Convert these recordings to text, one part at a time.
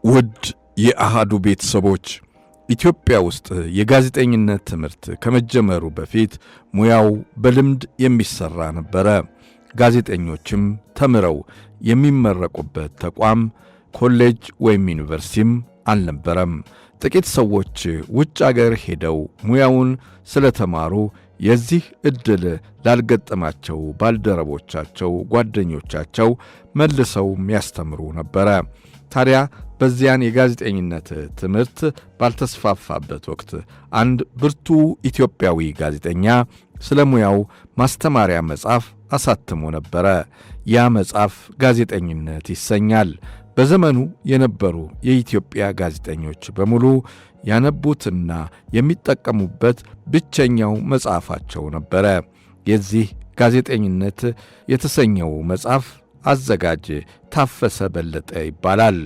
ውድ የአሃዱ ቤተሰቦች ኢትዮጵያ ውስጥ የጋዜጠኝነት ትምህርት ከመጀመሩ በፊት ሙያው በልምድ የሚሰራ ነበር። ጋዜጠኞችም ተምረው የሚመረቁበት ተቋም ኮሌጅ ወይም ዩኒቨርሲቲም አልነበረም። ጥቂት ሰዎች ውጭ አገር ሄደው ሙያውን ስለተማሩ የዚህ ዕድል ላልገጠማቸው ባልደረቦቻቸው ጓደኞቻቸው መልሰው የሚያስተምሩ ነበር። ታዲያ በዚያን የጋዜጠኝነት ትምህርት ባልተስፋፋበት ወቅት አንድ ብርቱ ኢትዮጵያዊ ጋዜጠኛ ስለ ሙያው ማስተማሪያ መጽሐፍ አሳትሞ ነበር። ያ መጽሐፍ ጋዜጠኝነት ይሰኛል። በዘመኑ የነበሩ የኢትዮጵያ ጋዜጠኞች በሙሉ ያነቡትና የሚጠቀሙበት ብቸኛው መጽሐፋቸው ነበር። የዚህ ጋዜጠኝነት የተሰኘው መጽሐፍ አዘጋጅ ታፈሰ በለጠ ይባላል።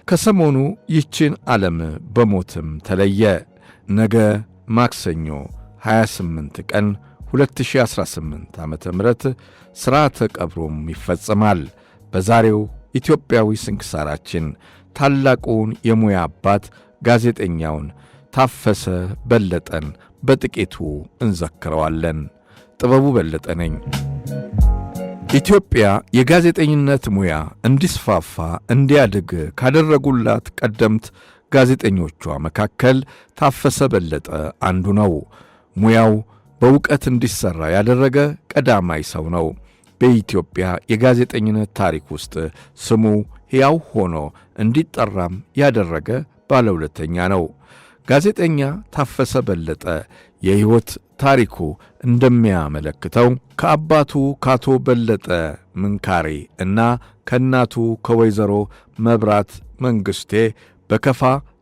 ከሰሞኑ ይችን ዓለም በሞትም ተለየ። ነገ ማክሰኞ 28 ቀን 2018 ዓ.ም ሥርዓተ ቀብሩም ይፈጸማል። በዛሬው ኢትዮጵያዊ ስንክሳራችን ታላቁን የሙያ አባት ጋዜጠኛውን ታፈሰ በለጠን በጥቂቱ እንዘክረዋለን። ጥበቡ በለጠ ነኝ። ኢትዮጵያ የጋዜጠኝነት ሙያ እንዲስፋፋ እንዲያድግ ካደረጉላት ቀደምት ጋዜጠኞቿ መካከል ታፈሰ በለጠ አንዱ ነው። ሙያው በእውቀት እንዲሠራ ያደረገ ቀዳማይ ሰው ነው። በኢትዮጵያ የጋዜጠኝነት ታሪክ ውስጥ ስሙ ሕያው ሆኖ እንዲጠራም ያደረገ ባለውለተኛ ነው። ጋዜጠኛ ታፈሰ በለጠ የሕይወት ታሪኩ እንደሚያመለክተው ከአባቱ ከአቶ በለጠ ምንካሬ እና ከእናቱ ከወይዘሮ መብራት መንግሥቴ በከፋ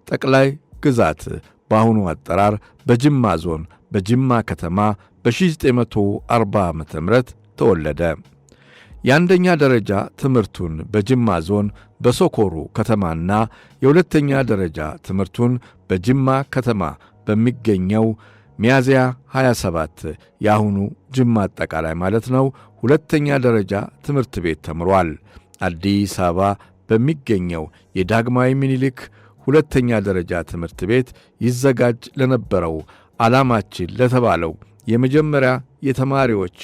ጠቅላይ ግዛት በአሁኑ አጠራር በጅማ ዞን በጅማ ከተማ በ1940 ዓ.ም ተወለደ። የአንደኛ ደረጃ ትምህርቱን በጅማ ዞን በሶኮሩ ከተማና የሁለተኛ ደረጃ ትምህርቱን በጅማ ከተማ በሚገኘው ሚያዝያ 27 የአሁኑ ጅማ አጠቃላይ ማለት ነው ሁለተኛ ደረጃ ትምህርት ቤት ተምሯል። አዲስ አበባ በሚገኘው የዳግማዊ ምኒልክ ሁለተኛ ደረጃ ትምህርት ቤት ይዘጋጅ ለነበረው ዓላማችን ለተባለው የመጀመሪያ የተማሪዎች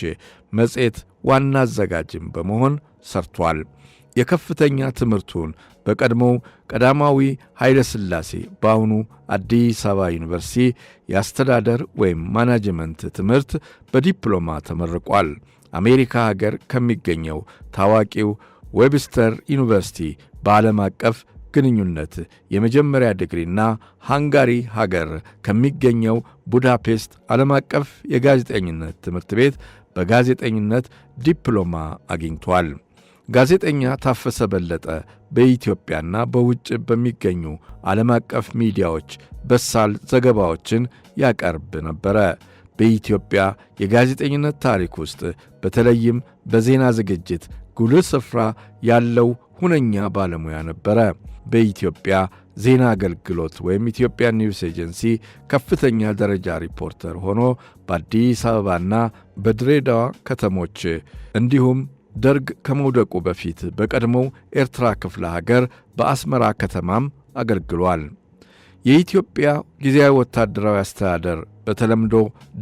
መጽሔት ዋና አዘጋጅም በመሆን ሰርቷል። የከፍተኛ ትምህርቱን በቀድሞው ቀዳማዊ ኃይለ ሥላሴ በአሁኑ አዲስ አበባ ዩኒቨርሲቲ የአስተዳደር ወይም ማናጅመንት ትምህርት በዲፕሎማ ተመርቋል። አሜሪካ ሀገር ከሚገኘው ታዋቂው ዌብስተር ዩኒቨርሲቲ በዓለም አቀፍ ግንኙነት የመጀመሪያ ዲግሪና ሃንጋሪ ሀገር ከሚገኘው ቡዳፔስት ዓለም አቀፍ የጋዜጠኝነት ትምህርት ቤት በጋዜጠኝነት ዲፕሎማ አግኝቷል። ጋዜጠኛ ታፈሰ በለጠ በኢትዮጵያና በውጭ በሚገኙ ዓለም አቀፍ ሚዲያዎች በሳል ዘገባዎችን ያቀርብ ነበረ። በኢትዮጵያ የጋዜጠኝነት ታሪክ ውስጥ በተለይም በዜና ዝግጅት ጉልህ ስፍራ ያለው ሁነኛ ባለሙያ ነበረ። በኢትዮጵያ ዜና አገልግሎት ወይም ኢትዮጵያ ኒውስ ኤጀንሲ ከፍተኛ ደረጃ ሪፖርተር ሆኖ በአዲስ አበባና በድሬዳዋ ከተሞች እንዲሁም ደርግ ከመውደቁ በፊት በቀድሞው ኤርትራ ክፍለ ሀገር በአስመራ ከተማም አገልግሏል። የኢትዮጵያ ጊዜያዊ ወታደራዊ አስተዳደር በተለምዶ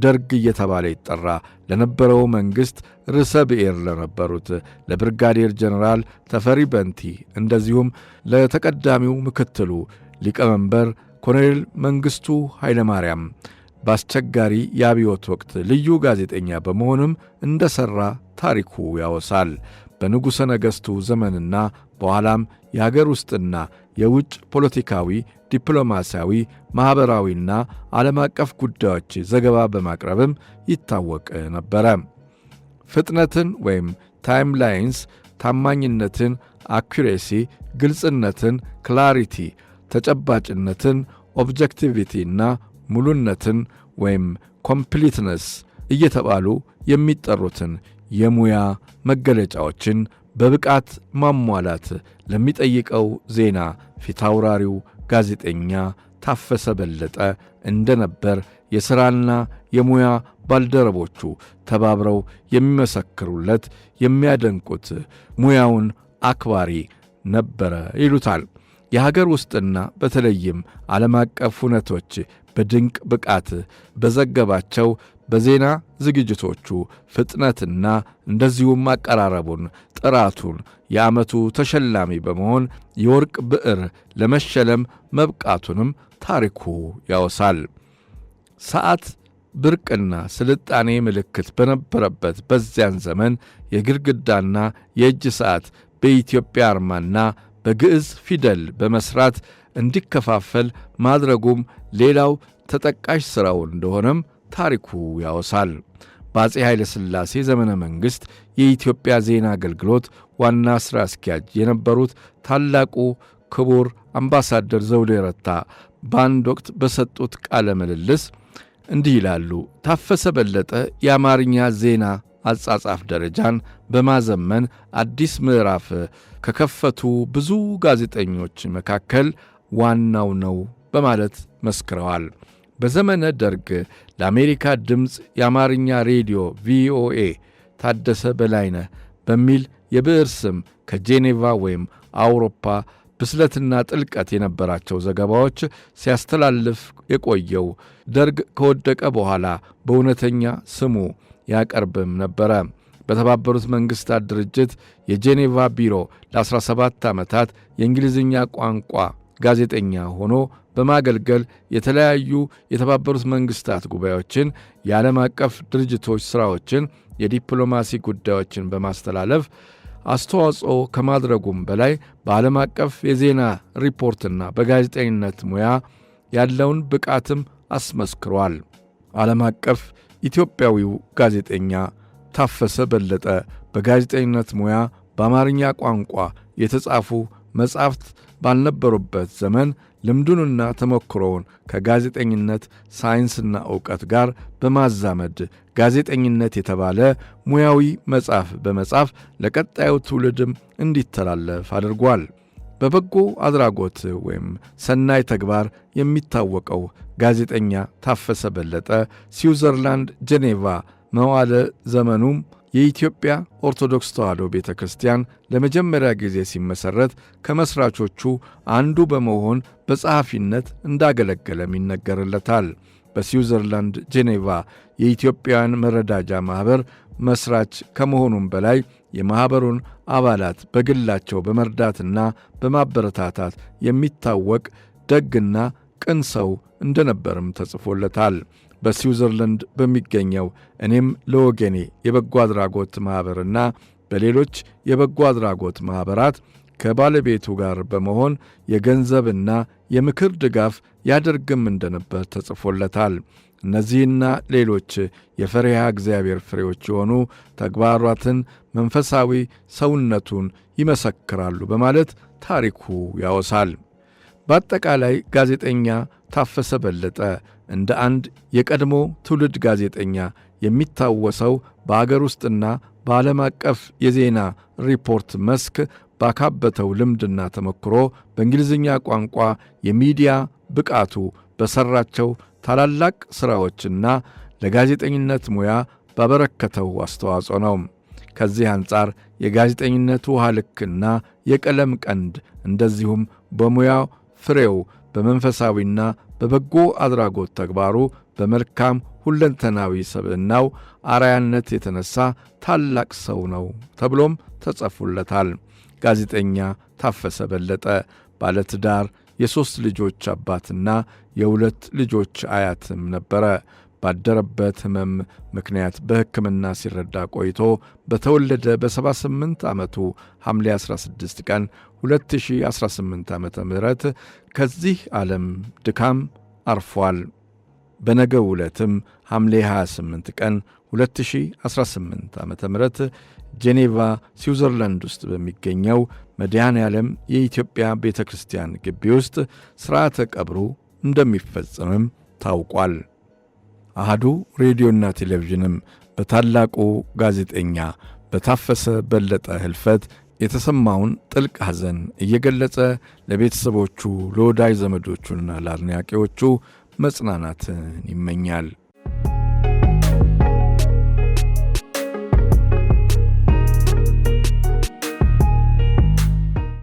ደርግ እየተባለ ይጠራ ለነበረው መንግሥት ርዕሰ ብሔር ለነበሩት ለብርጋዴር ጀነራል ተፈሪ በንቲ እንደዚሁም ለተቀዳሚው ምክትሉ ሊቀመንበር ኮሎኔል መንግሥቱ ኃይለማርያም በአስቸጋሪ የአብዮት ወቅት ልዩ ጋዜጠኛ በመሆንም እንደሠራ ታሪኩ ያወሳል። በንጉሠ ነገሥቱ ዘመንና በኋላም የአገር ውስጥና የውጭ ፖለቲካዊ፣ ዲፕሎማሲያዊ፣ ማኅበራዊና ዓለም አቀፍ ጉዳዮች ዘገባ በማቅረብም ይታወቅ ነበረ። ፍጥነትን ወይም ታይም ላይንስ፣ ታማኝነትን፣ አኩሬሲ፣ ግልጽነትን፣ ክላሪቲ፣ ተጨባጭነትን፣ ኦብጀክቲቪቲና ሙሉነትን ወይም ኮምፕሊትነስ እየተባሉ የሚጠሩትን የሙያ መገለጫዎችን በብቃት ማሟላት ለሚጠይቀው ዜና ፊታውራሪው ጋዜጠኛ ታፈሰ በለጠ እንደነበር የሥራና የሙያ ባልደረቦቹ ተባብረው የሚመሰክሩለት የሚያደንቁት ሙያውን አክባሪ ነበረ ይሉታል። የሀገር ውስጥና በተለይም ዓለም አቀፍ ሁነቶች በድንቅ ብቃት በዘገባቸው በዜና ዝግጅቶቹ ፍጥነትና እንደዚሁም አቀራረቡን ጥራቱን የዓመቱ ተሸላሚ በመሆን የወርቅ ብዕር ለመሸለም መብቃቱንም ታሪኩ ያወሳል። ሰዓት ብርቅና ስልጣኔ ምልክት በነበረበት በዚያን ዘመን የግድግዳና የእጅ ሰዓት በኢትዮጵያ አርማና በግዕዝ ፊደል በመስራት እንዲከፋፈል ማድረጉም ሌላው ተጠቃሽ ሥራው እንደሆነም ታሪኩ ያወሳል። በአፄ ኃይለ ሥላሴ ዘመነ መንግሥት የኢትዮጵያ ዜና አገልግሎት ዋና ሥራ አስኪያጅ የነበሩት ታላቁ ክቡር አምባሳደር ዘውዴ ረታ በአንድ ወቅት በሰጡት ቃለ ምልልስ እንዲህ ይላሉ። ታፈሰ በለጠ የአማርኛ ዜና አጻጻፍ ደረጃን በማዘመን አዲስ ምዕራፍ ከከፈቱ ብዙ ጋዜጠኞች መካከል ዋናው ነው በማለት መስክረዋል። በዘመነ ደርግ ለአሜሪካ ድምፅ የአማርኛ ሬዲዮ ቪኦኤ ታደሰ በላይነህ በሚል የብዕር ስም ከጄኔቫ ወይም አውሮፓ ብስለትና ጥልቀት የነበራቸው ዘገባዎች ሲያስተላልፍ የቆየው ደርግ ከወደቀ በኋላ በእውነተኛ ስሙ ያቀርብም ነበረ። በተባበሩት መንግሥታት ድርጅት የጄኔቫ ቢሮ ለ17 ዓመታት የእንግሊዝኛ ቋንቋ ጋዜጠኛ ሆኖ በማገልገል የተለያዩ የተባበሩት መንግሥታት ጉባኤዎችን፣ የዓለም አቀፍ ድርጅቶች ሥራዎችን፣ የዲፕሎማሲ ጉዳዮችን በማስተላለፍ አስተዋጽኦ ከማድረጉም በላይ በዓለም አቀፍ የዜና ሪፖርትና በጋዜጠኝነት ሙያ ያለውን ብቃትም አስመስክሯል። ዓለም አቀፍ ኢትዮጵያዊው ጋዜጠኛ ታፈሰ በለጠ በጋዜጠኝነት ሙያ በአማርኛ ቋንቋ የተጻፉ መጻሕፍት ባልነበሩበት ዘመን ልምዱንና ተሞክሮውን ከጋዜጠኝነት ሳይንስና ዕውቀት ጋር በማዛመድ ጋዜጠኝነት የተባለ ሙያዊ መጽሐፍ በመጻፍ ለቀጣዩ ትውልድም እንዲተላለፍ አድርጓል። በበጎ አድራጎት ወይም ሰናይ ተግባር የሚታወቀው ጋዜጠኛ ታፈሰ በለጠ ስዊዘርላንድ ጄኔቫ መዋዕለ ዘመኑም የኢትዮጵያ ኦርቶዶክስ ተዋሕዶ ቤተ ክርስቲያን ለመጀመሪያ ጊዜ ሲመሠረት ከመሥራቾቹ አንዱ በመሆን በጸሐፊነት እንዳገለገለም ይነገርለታል። በስዊዘርላንድ ጄኔቫ የኢትዮጵያውያን መረዳጃ ማኅበር መሥራች ከመሆኑም በላይ የማኅበሩን አባላት በግላቸው በመርዳትና በማበረታታት የሚታወቅ ደግና ቅን ሰው እንደነበርም ተጽፎለታል። በስዊዘርላንድ በሚገኘው እኔም ለወገኔ የበጎ አድራጎት ማኅበርና በሌሎች የበጎ አድራጎት ማኅበራት ከባለቤቱ ጋር በመሆን የገንዘብና የምክር ድጋፍ ያደርግም እንደነበር ተጽፎለታል። እነዚህና ሌሎች የፈሪሃ እግዚአብሔር ፍሬዎች የሆኑ ተግባራትን መንፈሳዊ ሰውነቱን ይመሰክራሉ በማለት ታሪኩ ያወሳል። በአጠቃላይ ጋዜጠኛ ታፈሰ በለጠ እንደ አንድ የቀድሞ ትውልድ ጋዜጠኛ የሚታወሰው በአገር ውስጥና በዓለም አቀፍ የዜና ሪፖርት መስክ ባካበተው ልምድና ተሞክሮ በእንግሊዝኛ ቋንቋ የሚዲያ ብቃቱ በሠራቸው ታላላቅ ሥራዎችና ለጋዜጠኝነት ሙያ ባበረከተው አስተዋጽኦ ነው። ከዚህ አንጻር የጋዜጠኝነቱ ውሃ ልክና የቀለም ቀንድ እንደዚሁም በሙያው ፍሬው በመንፈሳዊና በበጎ አድራጎት ተግባሩ በመልካም ሁለንተናዊ ሰብዕናው አርአያነት የተነሳ ታላቅ ሰው ነው ተብሎም ተጽፎለታል። ጋዜጠኛ ታፈሰ በለጠ ባለትዳር የ3 ልጆች አባትና የ2 ልጆች አያትም ነበረ። ባደረበት ሕመም ምክንያት በሕክምና ሲረዳ ቆይቶ በተወለደ በ78 ዓመቱ ሐምሌ 16 ቀን 2018 ዓ.ም ከዚህ ዓለም ድካም አርፏል። በነገው ዕለትም ሐምሌ 28 ቀን 2018 ዓ.ም ጄኔቫ ስዊዘርላንድ ውስጥ በሚገኘው መድኃኔ ዓለም የኢትዮጵያ ቤተ ክርስቲያን ግቢ ውስጥ ሥርዓተ ቀብሩ እንደሚፈጸምም ታውቋል። አሃዱ ሬዲዮና ቴሌቪዥንም በታላቁ ጋዜጠኛ በታፈሰ በለጠ ሕልፈት የተሰማውን ጥልቅ ሐዘን እየገለጸ ለቤተሰቦቹ፣ ለወዳጅ ዘመዶቹና ለአድናቂዎቹ መጽናናትን ይመኛል።